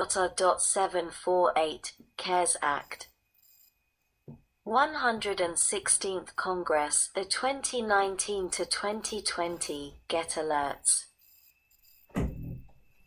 R.748 CaresAct 116th Congress, 2019 to 2020, Get Alerts.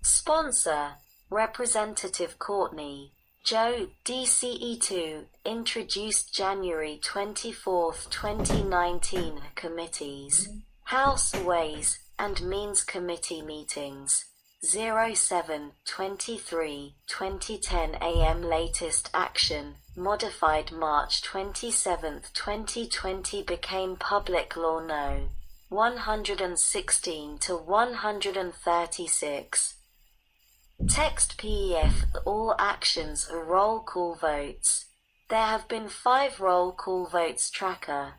Sponsor, Representative Courtney, Joe, DCE2, introduced January 24, 2019, Committees. House Ways and Means Committee Meetings. 07-23-2010 AM Latest Action, modified March 27, 2020 became Public Law No. 116 to 136. Text PEF, all actions are roll call votes. There have been 5 roll call votes tracker.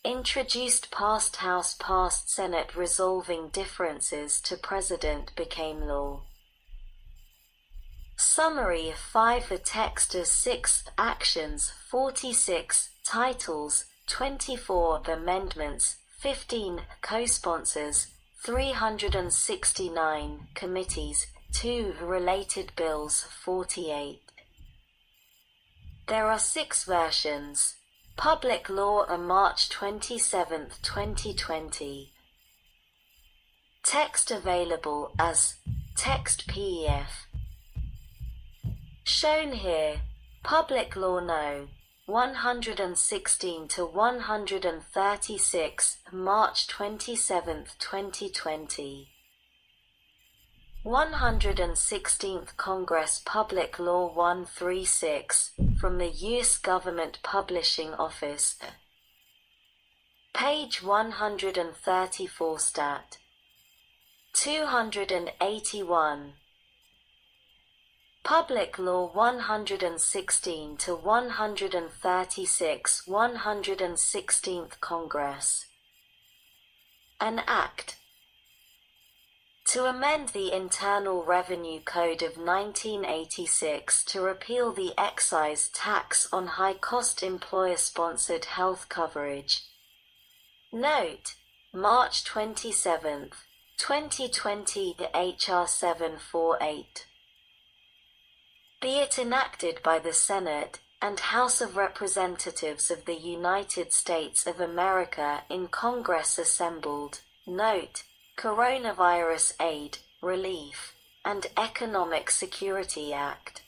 Introduced past House past Senate resolving differences to President became law. Summary of 5 a text as 6 actions 46 titles 24 amendments 15 co-sponsors 369 committees 2 related bills 48. There are 6 versions. Public Law on March 27, 2020. Text available as Text PEF. Shown here, Public Law No. 116 to 136, March 27, 2020. 116th Congress Public Law 136, from the U.S. Government Publishing Office. Page 134 Stat. 281. Public Law 116 to 136, 116th Congress. An Act to amend the Internal Revenue Code of 1986 to repeal the excise tax on high-cost employer-sponsored health coverage. Note: March 27, 2020, the H.R. 748. Be it enacted by the Senate and House of Representatives of the United States of America in Congress assembled. Note: Coronavirus Aid, Relief, and Economic Security Act.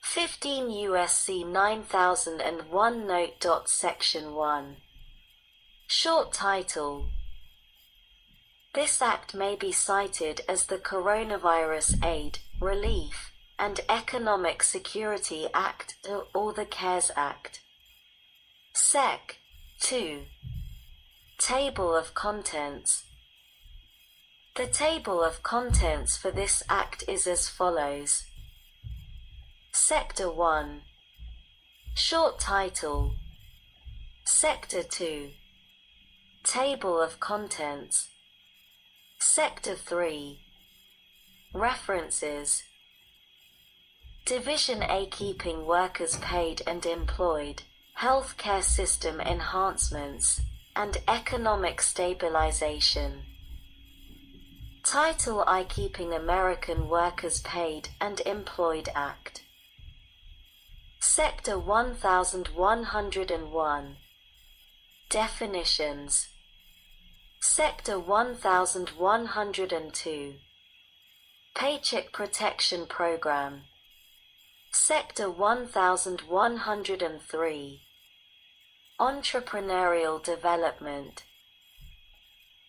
15 U.S.C. 9001 Note. Section 1. Short title. This act may be cited as the Coronavirus Aid, Relief, and Economic Security Act or the CARES Act. Sec. 2. Table of Contents. The table of contents for this act is as follows. Sector 1. Short title. Sector 2. Table of contents. Sector 3. References. Division A, Keeping Workers Paid and Employed, Healthcare System Enhancements, and Economic Stabilization. Title I, Keeping American Workers Paid and Employed Act. Sector 1101. Definitions. Sector 1102. Paycheck Protection Program. Sector 1103. Entrepreneurial Development.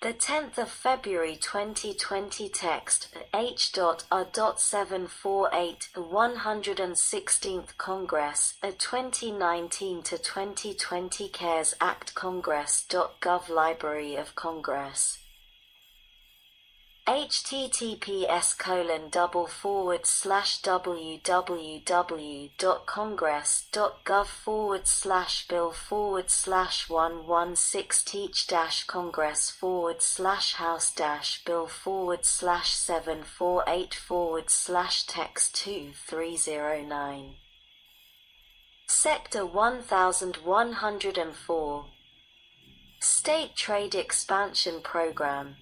The 10th of February 2020 text H.R.748 116th Congress 2019 to 2020 CARES Act Congress.gov Library of Congress www.congress.gov/bill/116-congress/House-bill/748/text 2309. Sector 1104. State Trade Expansion Program.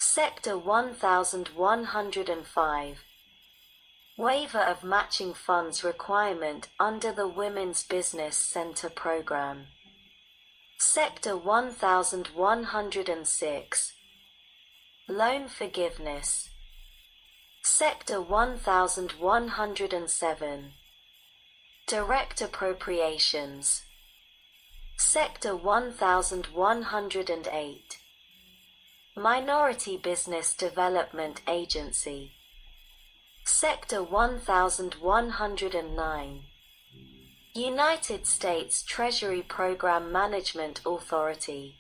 Sector 1105. Waiver of matching funds requirement under the Women's Business Center Program. Sector 1106. Loan forgiveness. Sector 1107. Direct appropriations. Sector 1108. Minority Business Development Agency. Sector 1109. United States Treasury Program Management Authority.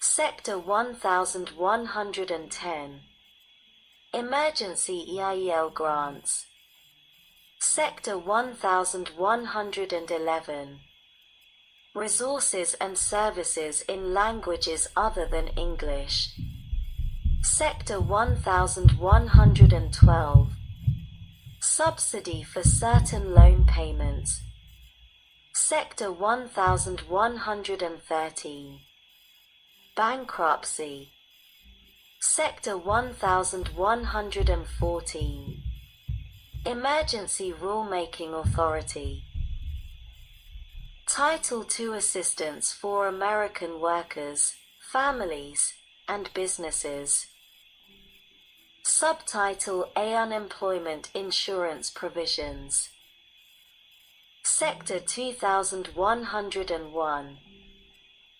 Sector 1110. Emergency EIL Grants. Sector 1111. Resources and Services in Languages Other than English. Sector 1112. Subsidy for certain loan payments. Sector 1113. Bankruptcy. Sector 1114. Emergency Rulemaking Authority. Title II Assistance for American Workers, Families, and Businesses. Subtitle A Unemployment Insurance Provisions. Sector 2101.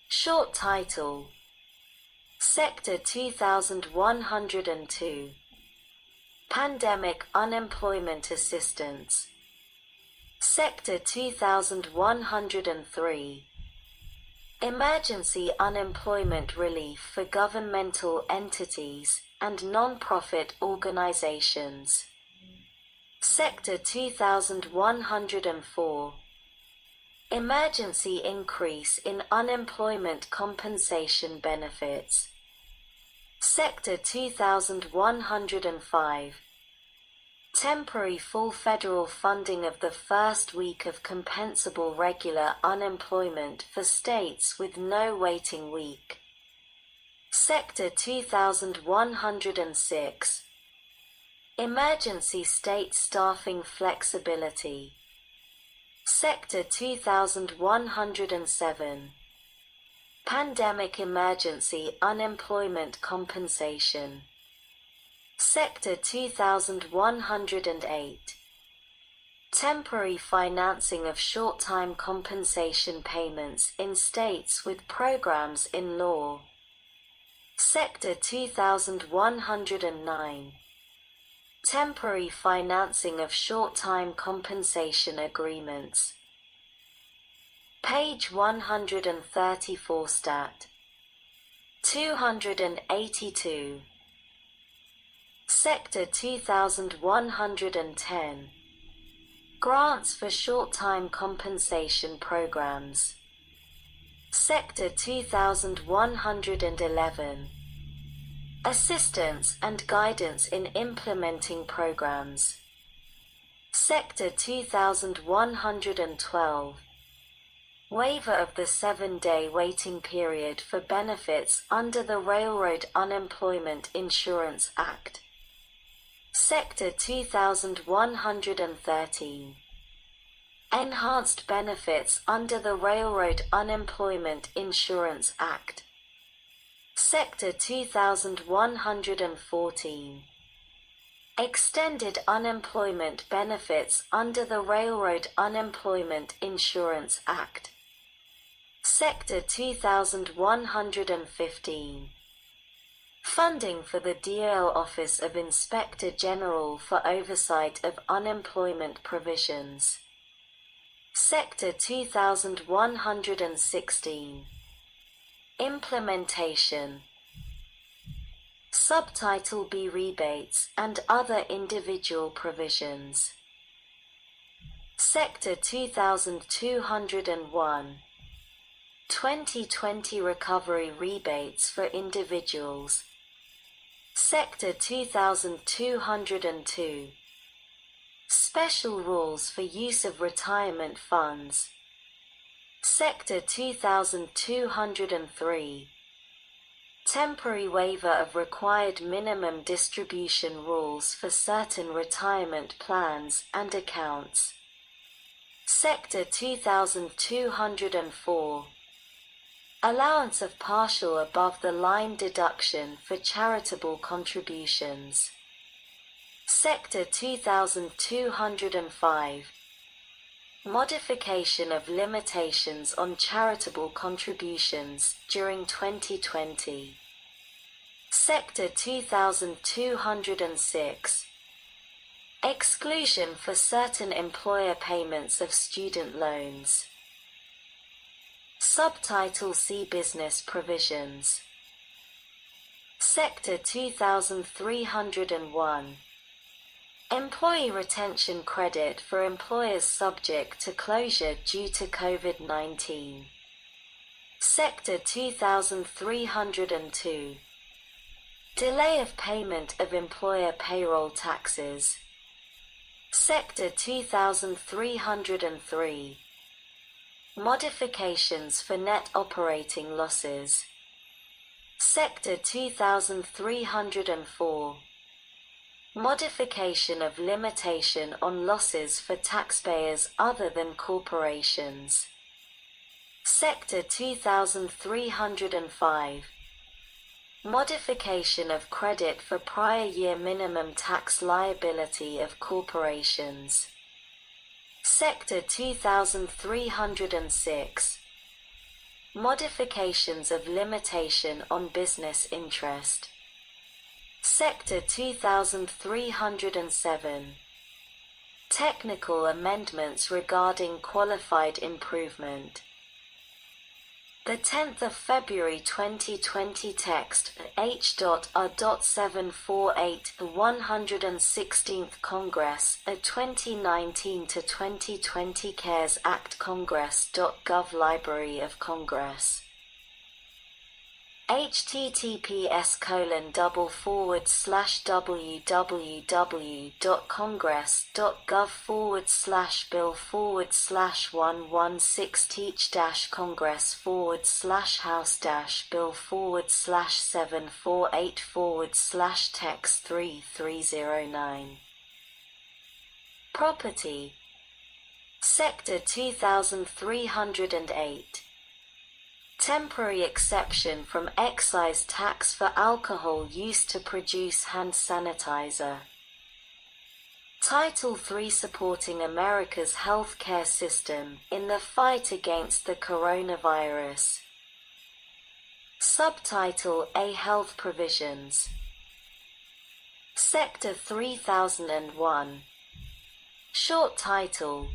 Short title. Sector 2102. Pandemic Unemployment Assistance. Sector 2103. Emergency Unemployment Relief for Governmental Entities and Non-Profit Organizations. Sector 2104. Emergency Increase in Unemployment Compensation Benefits. Sector 2105. Temporary full federal funding of the first week of compensable regular unemployment for states with no waiting week. Sector 2106. Emergency state staffing flexibility. Sector 2107. Pandemic emergency unemployment compensation. Sector 2108. Temporary financing of short-time compensation payments in states with programs in law. Sector 2109. Temporary financing of short-time compensation agreements. Page 134 Stat. 282. Sector 2110. Grants for short-time compensation programs. Sector 2111. Assistance and guidance in implementing programs. Sector 2112. Waiver of the 7-day waiting period for benefits under the Railroad Unemployment Insurance Act. Sector 2113. Enhanced benefits under the Railroad Unemployment Insurance Act. Sector 2114. Extended unemployment benefits under the Railroad Unemployment Insurance Act. Sector 2115. Funding for the DOL Office of Inspector General for Oversight of Unemployment Provisions. Sector 2116. Implementation. Subtitle B Rebates and Other Individual Provisions. Sector 2201. 2020 Recovery Rebates for Individuals. Sector 2202. Special Rules for Use of Retirement Funds. Sector 2203. Temporary waiver of required minimum distribution rules for certain retirement plans and accounts. Sector 2204. Allowance of partial above-the-line deduction for charitable contributions. Sector 2205. Modification of limitations on charitable contributions during 2020. Sector 2206. Exclusion for certain employer payments of student loans. Subtitle C Business Provisions. Sector 2301. Employee retention credit for employers subject to closure due to COVID-19. Sector 2302. Delay of payment of employer payroll taxes. Sector 2303. Modifications for net operating losses. Sector 2304. Modification of limitation on losses for taxpayers other than corporations. Sector 2305. Modification of credit for prior year minimum tax liability of corporations. Sector 2306. Modifications of limitation on business interest. Sector 2307. Technical amendments regarding qualified improvement. The 10th of February 2020 text H.R.748 the 116th Congress a 2019 to 2020 CARES Act Congress.gov Library of Congress www.congress.gov/bill/116-congress/116-house-bill/748/text 3309. Property. Sector 2308. Temporary exception from excise tax for alcohol used to produce hand sanitizer. Title III supporting America's healthcare system in the fight against the coronavirus. Subtitle A Health Provisions. Sector 3001. Short title.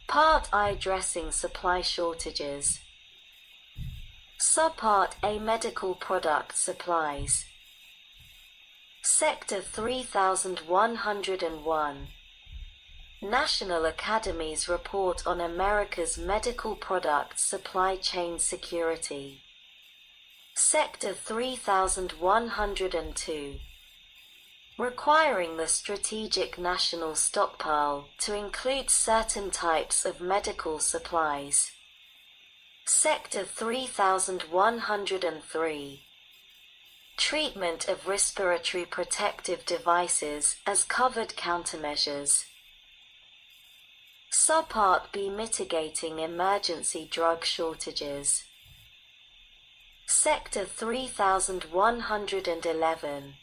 Part I Dressing Supply Shortages. Subpart A Medical Product Supplies. Sector 3101. National Academy's Report on America's Medical Product Supply Chain Security. Sector 3102. Requiring the Strategic National Stockpile to include certain types of medical supplies. Sector 3103. Treatment of respiratory protective devices as covered countermeasures. Subpart B Mitigating Emergency Drug Shortages. Sector 3111.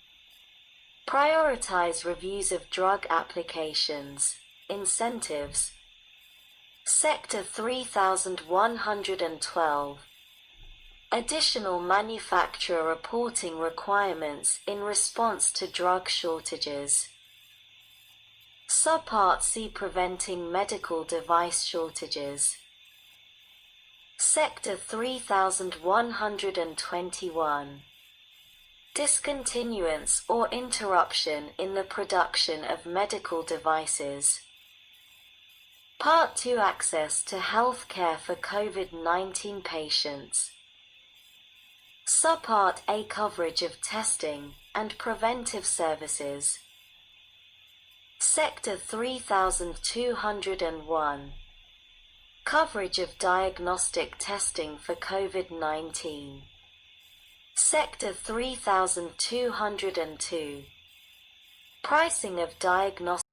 Prioritize reviews of drug applications, incentives. Sector 3112. Additional manufacturer reporting requirements in response to drug shortages. Subpart C Preventing medical device shortages. Sector 3121. Discontinuance or interruption in the production of medical devices. Part 2 Access to health care for COVID-19 patients. Subpart A Coverage of testing and preventive services. Sector 3201. Coverage of diagnostic testing for COVID-19. Sector 3202. Pricing of diagnostic